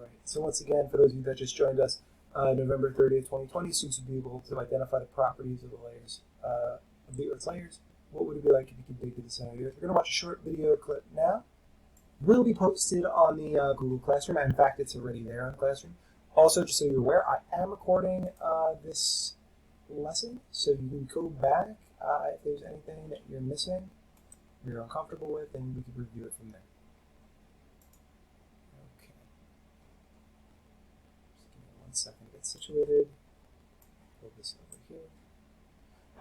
Right. So once again, for those of you that just joined us, November 30th, 2020, students will be able to identify the properties of the layers, of the Earth's layers. What would it be like if you could dig to the center of the Earth? We're going to watch a short video clip now. It will be posted on the Google Classroom. In fact, it's already there on Classroom. Also, just so you're aware, I am recording this lesson, so you can go back if there's anything that you're missing, or you're uncomfortable with, and we can review it from there. Okay. Just give me 1 second to get situated. Pull this over here.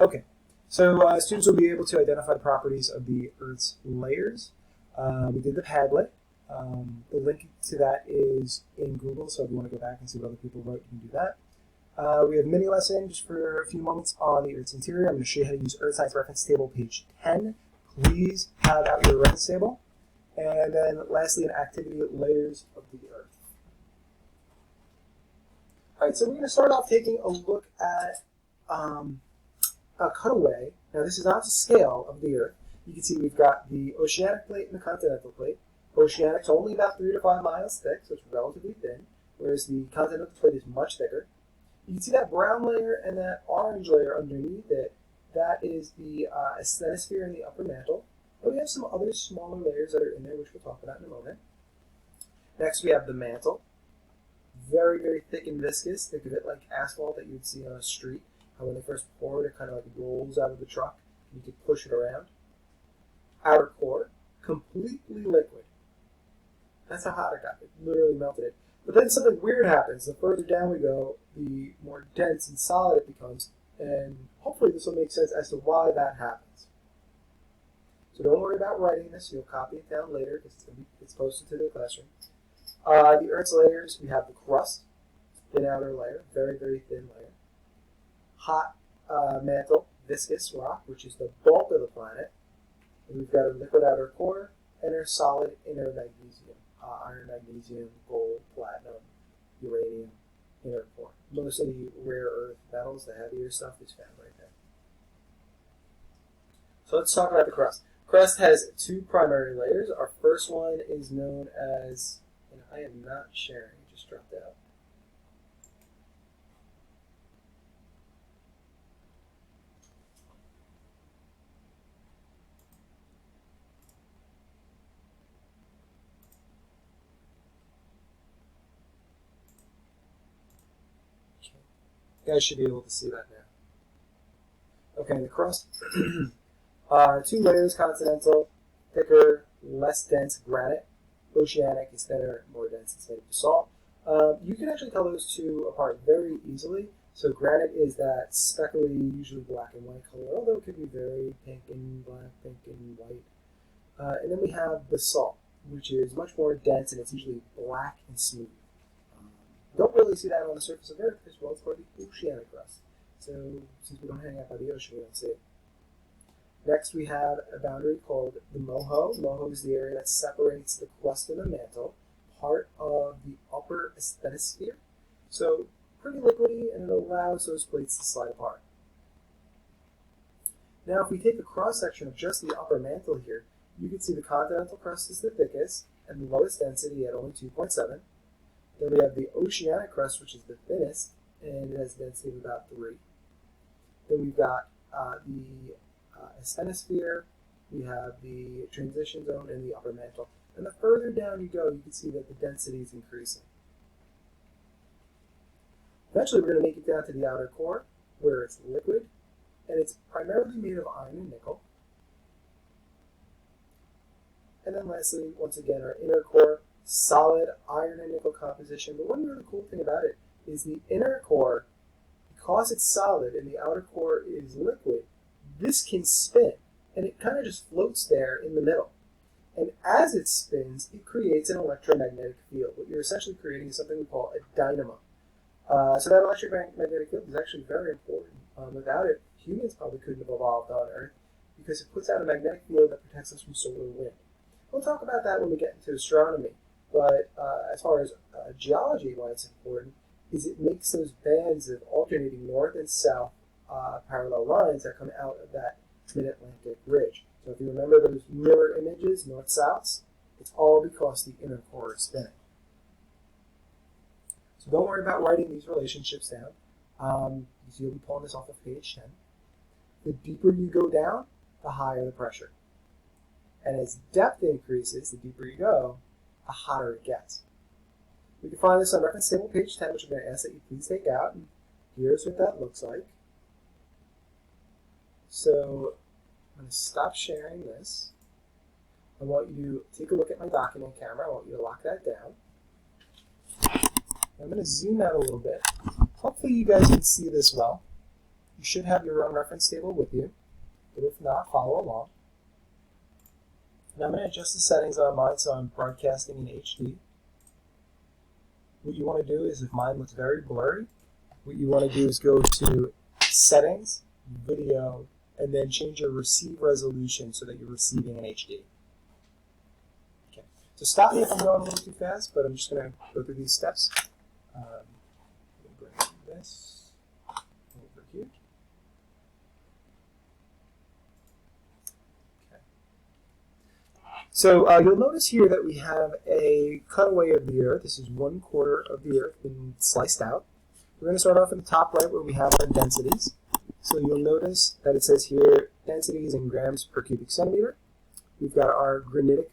Okay. So students will be able to identify the properties of the Earth's layers. We did the Padlet. The link to that is in Google, so if you want to go back and see what other people wrote, you can do that. We have a mini lesson just for a few moments on the Earth's interior. I'm going to show you how to use Earth Science Reference Table, page 10. Please have out your reference table. And then lastly, an activity, layers of the Earth. All right, so we're going to start off taking a look at a cutaway. Now, this is not the scale of the Earth. You can see we've got the oceanic plate and the continental plate. Oceanic's only about 3 to 5 miles thick, so it's relatively thin, whereas the continental plate is much thicker. You can see that brown layer and that orange layer underneath it. That is the asthenosphere in the upper mantle. But we have some other smaller layers that are in there, which we'll talk about in a moment. Next, we have the mantle. Very, very thick and viscous. Think of it like asphalt that you would see on a street. How when they first pour it, it kind of like rolls out of the truck. You can push it around. Outer core, completely liquid. That's how hot it got. It literally melted it. But then something weird happens. The further down we go, the more dense and solid it becomes. And hopefully this will make sense as to why that happens. So don't worry about writing this. You'll copy it down later because it's posted to the classroom. The Earth's layers, we have the crust, thin outer layer, very, very thin layer. Hot mantle, viscous rock, which is the bulk of the planet. And we've got a liquid outer core and our solid inner magnesium. Iron, magnesium, gold, platinum, uranium, inner core. Most of the rare earth metals, the heavier stuff, is found right there. So let's talk about the crust. Crust has 2 primary layers. Our first one is known as, and I am not sharing, it just dropped out. You guys should be able to see that now. Okay, the crust. 2 layers, continental, thicker, less dense granite. Oceanic is thinner, more dense, it's made of basalt. You can actually tell those 2 apart very easily. So granite is that speckly, usually black and white color, although it could be very pink and black, pink and white. And then we have basalt, which is much more dense and it's usually black and smooth. Don't really see that on the surface of Earth because, well, it's for the oceanic crust. So since we don't hang out by the ocean, we don't see it. Next, we have a boundary called the MOHO. MOHO is the area that separates the crust and the mantle, part of the upper asthenosphere. So pretty liquidy, and it allows those plates to slide apart. Now, if we take a cross-section of just the upper mantle here, you can see the continental crust is the thickest and the lowest density at only 2.7. Then we have the oceanic crust, which is the thinnest, and it has a density of about 3. Then we've got the asthenosphere, we have the transition zone, and the upper mantle. And the further down you go, you can see that the density is increasing. Eventually, we're going to make it down to the outer core, where it's liquid, and it's primarily made of iron and nickel. And then lastly, once again, our inner core, solid iron and nickel composition. But one really cool thing about it is the inner core, because it's solid and the outer core is liquid, this can spin, and it kind of just floats there in the middle. And as it spins, it creates an electromagnetic field. What you're essentially creating is something we call a dynamo. So that electromagnetic field is actually very important. Without it, humans probably couldn't have evolved on Earth because it puts out a magnetic field that protects us from solar wind. We'll talk about that when we get into astronomy. But as far as geology, why it's important is it makes those bands of alternating north and south parallel lines that come out of that mid-Atlantic ridge. So if you remember those mirror images, north-souths, it's all because the inner core is spinning. So don't worry about writing these relationships down. So you'll be pulling this off of page 10. The deeper you go down, the higher the pressure. And as depth increases, the deeper you go, the hotter it gets. We can find this on reference table page 10, which I'm going to ask that you please take out. And here's what that looks like. So I'm going to stop sharing this. I want you to take a look at my document camera. I want you to lock that down. I'm going to zoom out a little bit. Hopefully you guys can see this well. You should have your own reference table with you, but if not, follow along. Now I'm going to adjust the settings on mine so I'm broadcasting in HD. What you want to do is, if mine looks very blurry, what you want to do is go to Settings, Video, and then change your receive resolution so that you're receiving in HD. Okay. So stop me if I'm going a little too fast, but I'm just going to go through these steps. Bring this over here. Okay. So you'll notice here that we have a cutaway of the Earth. This is 1/4 of the Earth being sliced out. We're going to start off in the top right where we have our densities. So you'll notice that it says here densities in grams per cubic centimeter. We've got our granitic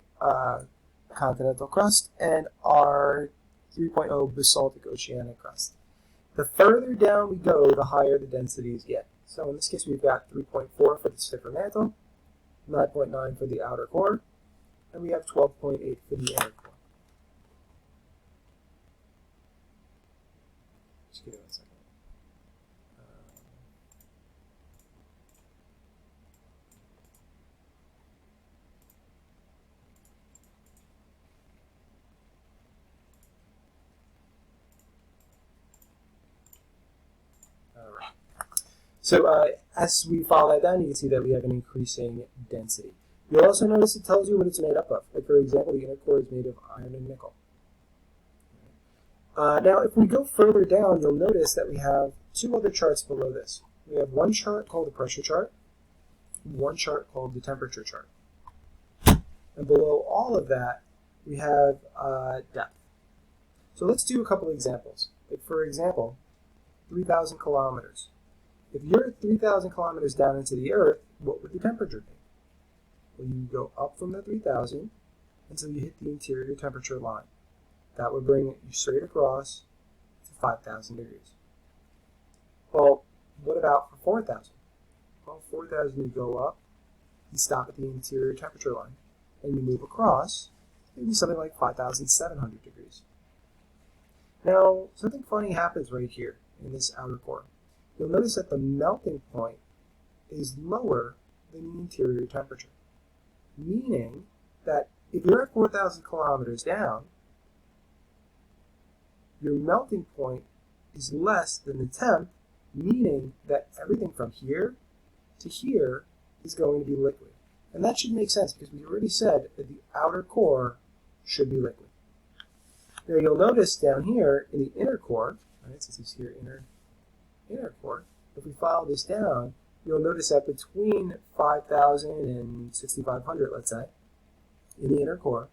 continental crust and our 3.0 basaltic oceanic crust. The further down we go, the higher the densities get. So in this case, we've got 3.4 for the stiffer mantle, 9.9 for the outer core, and we have 12.8 for the inner core. Just give it 1 second. So as we follow that down, you can see that we have an increasing density. You'll also notice it tells you what it's made up of. Like, for example, the inner core is made of iron and nickel. Now, if we go further down, you'll notice that we have two other charts below this. We have one chart called the pressure chart, and one chart called the temperature chart. And below all of that, we have depth. So let's do a couple examples. Like, for example, 3,000 kilometers. If you're 3,000 kilometers down into the Earth, what would the temperature be? Well, you go up from the 3,000 until you hit the interior temperature line. That would bring you straight across to 5,000 degrees. Well, what about for 4,000? Well, 4,000 you go up, you stop at the interior temperature line, and you move across, maybe something like 5,700 degrees. Now, something funny happens right here in this outer core. You'll notice that the melting point is lower than the interior temperature, meaning that if you're at 4,000 kilometers down, your melting point is less than the temp, meaning that everything from here to here is going to be liquid. And that should make sense because we already said that the outer core should be liquid. Now you'll notice down here in the inner core, right, since it's here inner core, if we follow this down, you'll notice that between 5,000 and 6,500, let's say, in the inner core,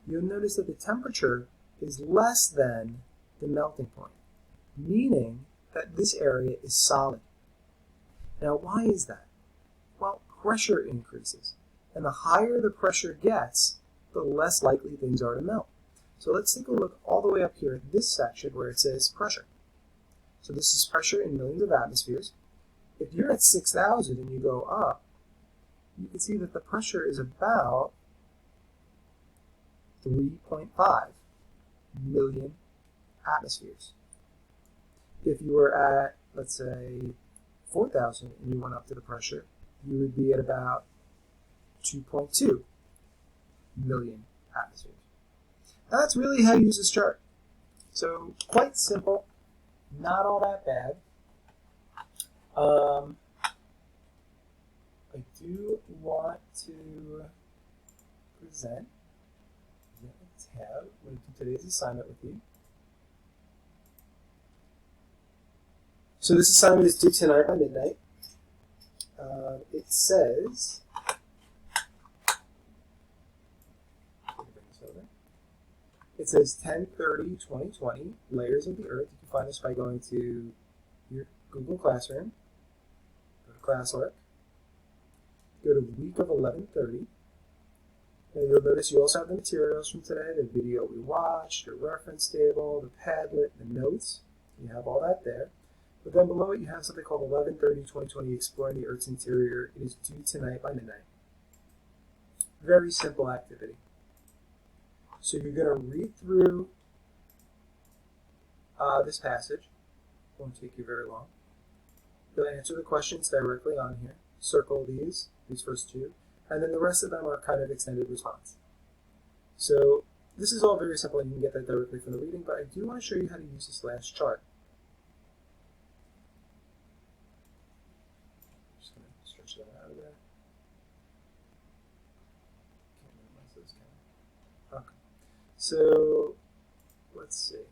you'll notice that the temperature is less than the melting point, meaning that this area is solid. Now, why is that? Well, pressure increases, and the higher the pressure gets, the less likely things are to melt. So let's take a look all the way up here at this section where it says pressure. So this is pressure in millions of atmospheres. If you're at 6,000 and you go up, you can see that the pressure is about 3.5 million atmospheres. If you were at, let's say, 4,000 and you went up to the pressure, you would be at about 2.2 million atmospheres. Now that's really how you use this chart. So quite simple, not all that bad. I do want to present a tab with today's assignment with you. So this assignment is due tonight by midnight. It says, It says 10/30/2020, layers of the Earth. You can find this by going to your Google Classroom, go to classwork, go to week of 11/30. And you'll notice you also have the materials from today, the video we watched, your reference table, the Padlet, the notes. You have all that there. But then below it, you have something called 11/30/2020, Exploring the Earth's Interior. It is due tonight by midnight. Very simple activity. So you're going to read through this passage. It won't take you very long. You'll answer the questions directly on here. Circle these first two. And then the rest of them are kind of extended response. So this is all very simple, and you can get that directly from the reading, but I do want to show you how to use this last chart. Just going to stretch that out of there. Can't minimize those camera. Okay. So let's see. It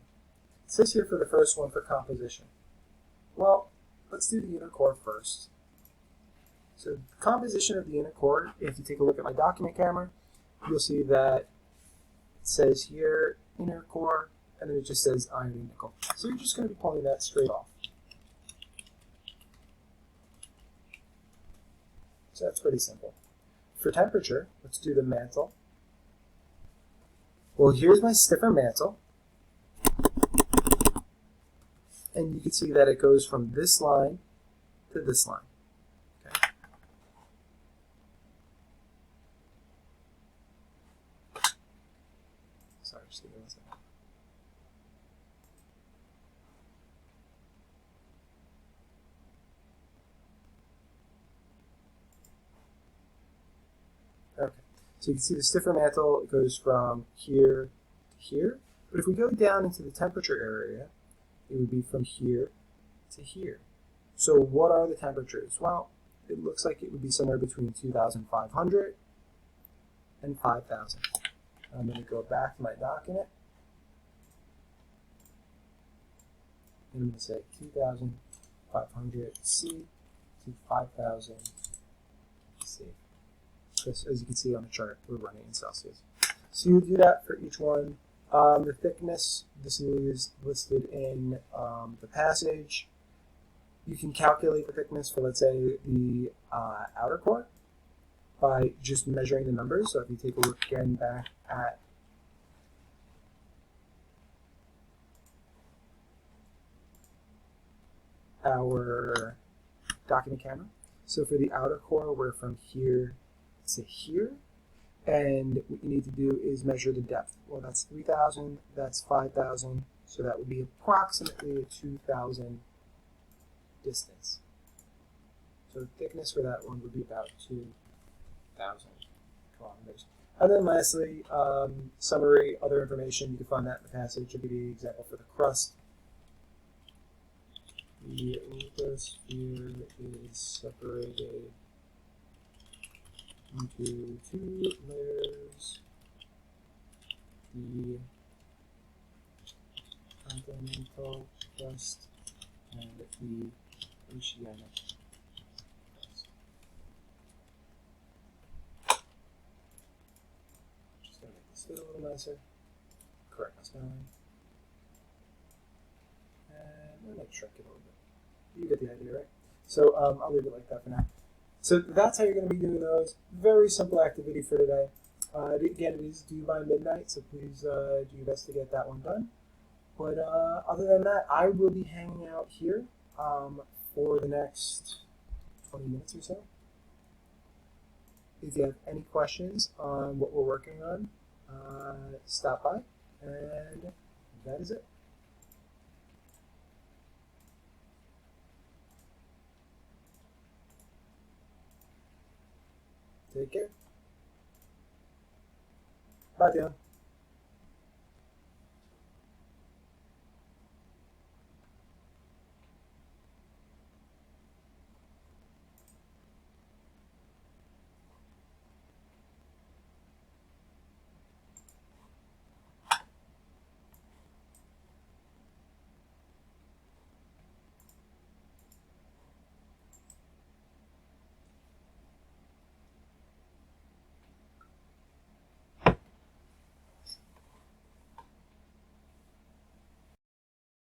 says here for the first one for composition. Well, let's do the inner core first. So composition of the inner core, if you take a look at my document camera, you'll see that it says here inner core, and then it just says iron and nickel. So you're just going to be pulling that straight off. So that's pretty simple. For temperature, let's do the mantle. Well, here's my stiffer mantle. And you can see that it goes from this line to this line. Okay. Sorry, just give me 1 second. Okay, so you can see the stiffer mantle, it goes from here to here. But if we go down into the temperature area, it would be from here to here. So what are the temperatures? Well, it looks like it would be somewhere between 2,500 and 5,000. I'm going to go back to my document. And I'm going to say 2,500 C to 5,000 C. Just as you can see on the chart, we're running in Celsius. So you do that for each one. The thickness, this is listed in the passage. You can calculate the thickness for, let's say, the outer core by just measuring the numbers. So if you take a look again back at our document camera. So for the outer core, we're from here to here. And what you need to do is measure the depth. Well, that's 3,000, that's 5,000, so that would be approximately a 2,000 distance. So the thickness for that one would be about 2,000 kilometers. And then lastly, summary, other information, you can find that in the passage. I'll give you an example for the crust. The lithosphere is separated into 2 layers, the continental crust and the oceanic crust. Just going to make this fit a little nicer, correct my spelling, and I might shrink it a little bit. You get the idea, right? So I'll leave it like that for now. So that's how you're going to be doing those. Very simple activity for today. Again, it is due by midnight, so please do your best to get that one done. But other than that, I will be hanging out here for the next 20 minutes or so. If you have any questions on what we're working on, stop by, and that is it. Take care. Bye, Dion.